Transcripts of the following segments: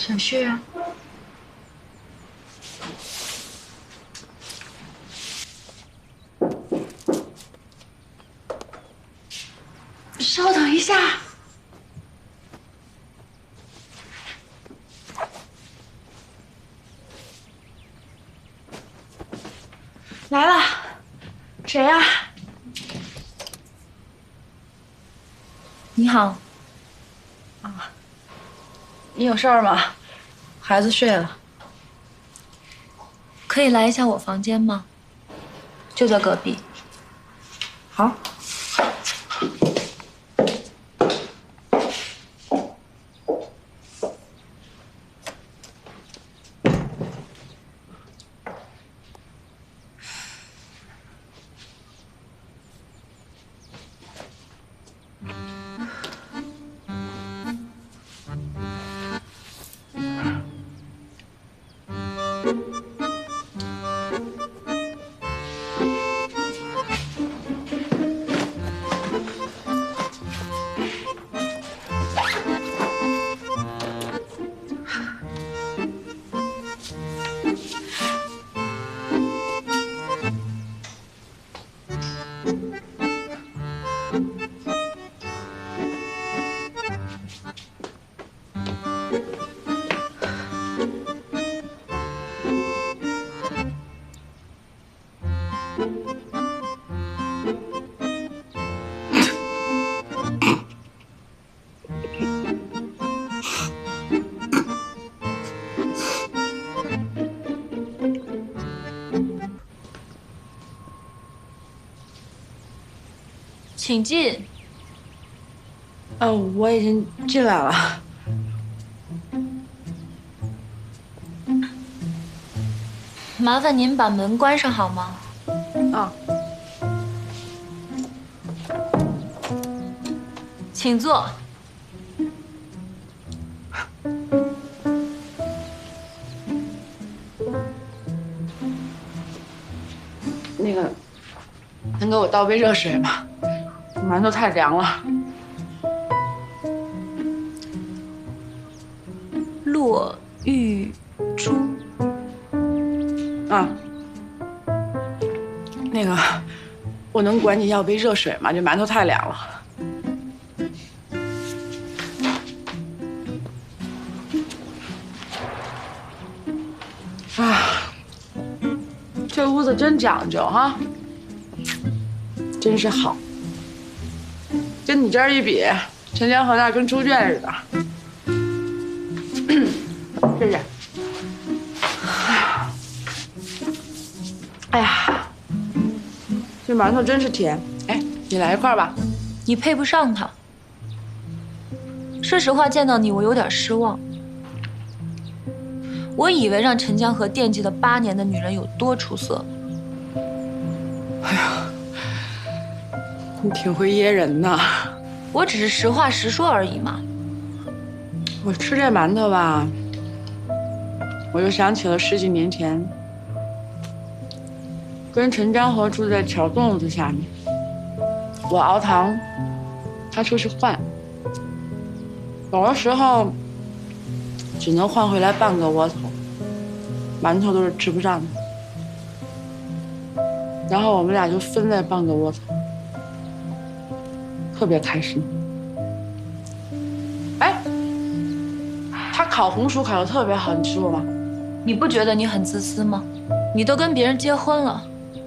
想睡啊？稍等一下。来了，谁呀？你好。啊，你有事儿吗？孩子睡了。可以来一下我房间吗？就在隔壁。好。请进。我已经进来了。麻烦您把门关上好吗？啊。请坐。那个，能给我倒杯热水吗？馒头太凉了。骆玉珠。啊。那个，我能管你要杯热水吗？这馒头太凉了。啊，这屋子真讲究哈，真是好。跟你这儿一比，陈江河那跟猪圈似的。谢谢。哎呀，这馒头真是甜。哎，你来一块吧。你配不上他。说实话，见到你我有点失望。我以为让陈江河惦记了8年的女人有多出色。哎呀，你挺会噎人呐。我只是实话实说而已嘛。我吃这馒头吧，我就想起了10几年前，跟陈江河住在桥洞子下面，我熬糖，他出去换，有的时候只能换回来半个窝头，馒头都是吃不上的。然后我们俩就分在半个窝头，特别开心。哎，他烤红薯烤得特别好，你吃过吗？你不觉得你很自私吗？你都跟别人结婚了，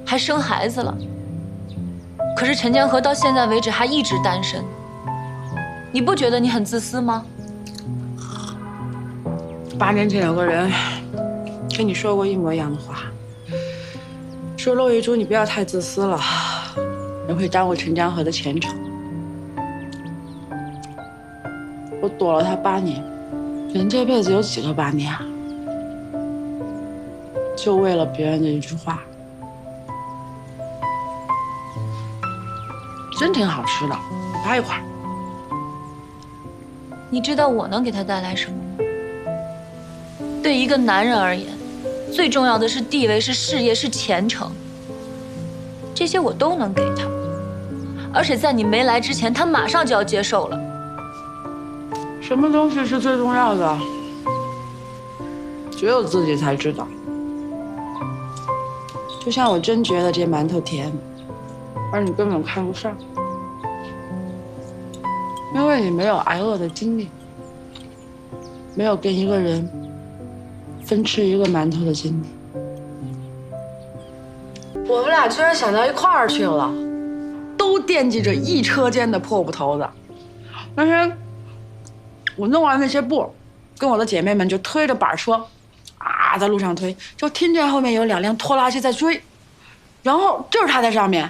还生孩子了，可是陈江河到现在为止还一直单身。你不觉得你很自私吗8年前有个人跟你说过一模一样的话，说骆玉珠你不要太自私了，人会耽误陈江河的前程。我躲了他8年，人这辈子有几个8年啊？就为了别人的一句话，真挺好吃的，来一块儿。你知道我能给他带来什么吗？对一个男人而言，最重要的是地位、是事业、是前程，这些我都能给他。而且在你没来之前，他马上就要接受了。什么东西是最重要的？只有自己才知道。就像我真觉得这馒头甜，而你根本看不上，因为你没有挨饿的经历，没有跟一个人分吃一个馒头的经历。我们俩居然想到一块儿去了，都惦记着一车间的破布头子。那天我弄完那些布，跟我的姐妹们就推着板车，在路上推，就听见后面有2辆拖拉机在追，然后就是他在上面，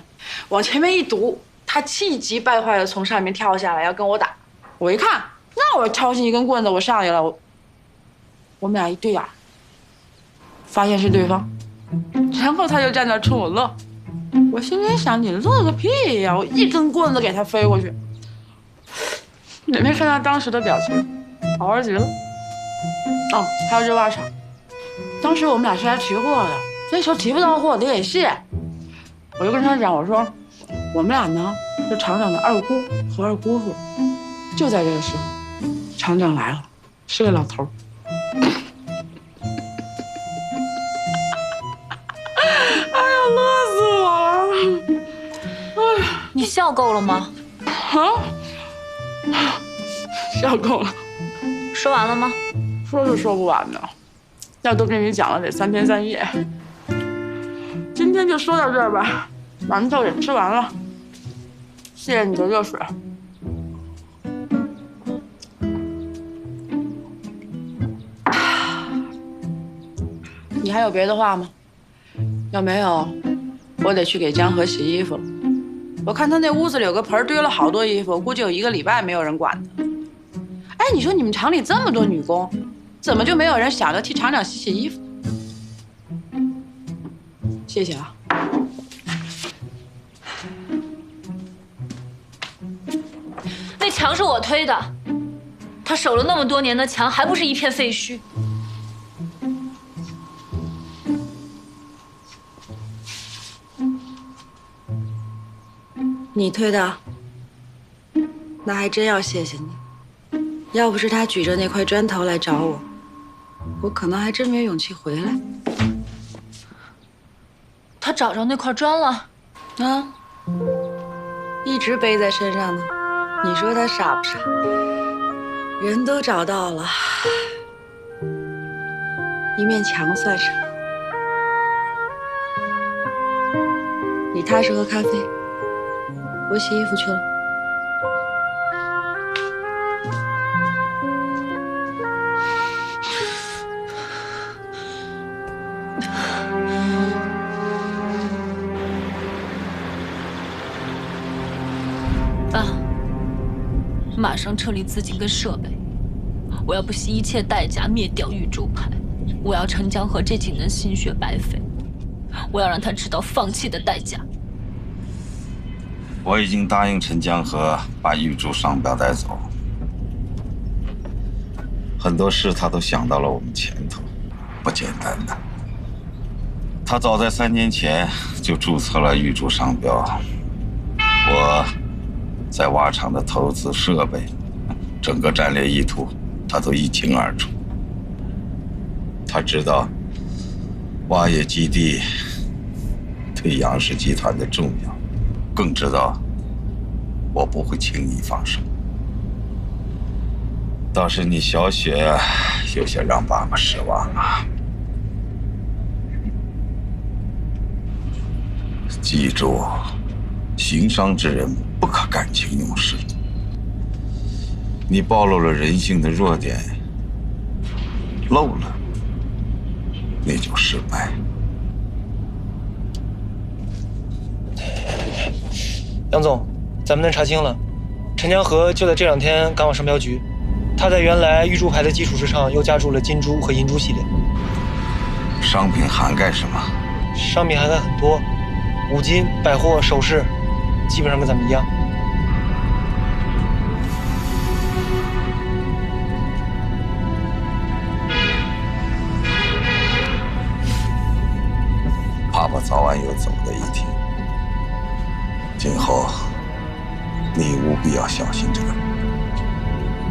往前面一堵，他气急败坏的从上面跳下来要跟我打。我一看，那我抄起一根棍子，我上去了。我们俩一对眼，发现是对方，然后他就站那冲我乐。我心里想，你乐个屁呀！我一根棍子给他飞过去。你没看他当时的表情，好玩极了。哦，还有这袜厂，当时我们俩是来提货的，那时候提不到货得给卸。我就跟他讲，我说我们俩呢是厂长的二姑和二姑父。就在这个时候，厂长来了，是个老头。哎呀，乐死我了！哎，你笑够了吗？笑够了。说完了吗？说是说不完的，要都跟你讲了得3天3夜。今天就说到这儿吧，馒头也吃完了，谢谢你的热水。你还有别的话吗？要没有，我得去给江河洗衣服了。我看他那屋子里有个盆堆了好多衣服，估计有1个礼拜没有人管他。哎，你说你们厂里这么多女工，怎么就没有人想着替厂长洗洗衣服？谢谢啊。那墙是我推的，他守了那么多年的墙，还不是一片废墟？你推的，那还真要谢谢你。要不是他举着那块砖头来找我，我可能还真没勇气回来。他找着那块砖了？啊，一直背在身上呢。你说他傻不傻？人都找到了，一面墙算什么？你踏实喝咖啡，我洗衣服去了。爸，马上撤离资金跟设备，我要不惜一切代价灭掉玉珠牌，我要陈江河这几年心血白费，我要让他知道放弃的代价。我已经答应陈江河把玉珠商标带走，很多事他都想到了我们前头，不简单的。他早在3年前就注册了玉珠商标，我在挖厂的投资设备，整个战略意图他都一清二楚。他知道挖冶基地对杨氏集团的重要，更知道我不会轻易放手。倒是你小雪有些让爸爸失望啊。记住，行商之人不可感情用事。你暴露了人性的弱点，漏了，那就失败。杨总，咱们能查清了，陈江河就在这2天赶往商标局，他在原来玉珠牌的基础之上又加注了金珠和银珠系列。商品涵盖什么？商品涵盖很多，五金、百货、首饰，基本上跟咱们一样。爸爸早晚有走的一天，今后你务必要小心这个人。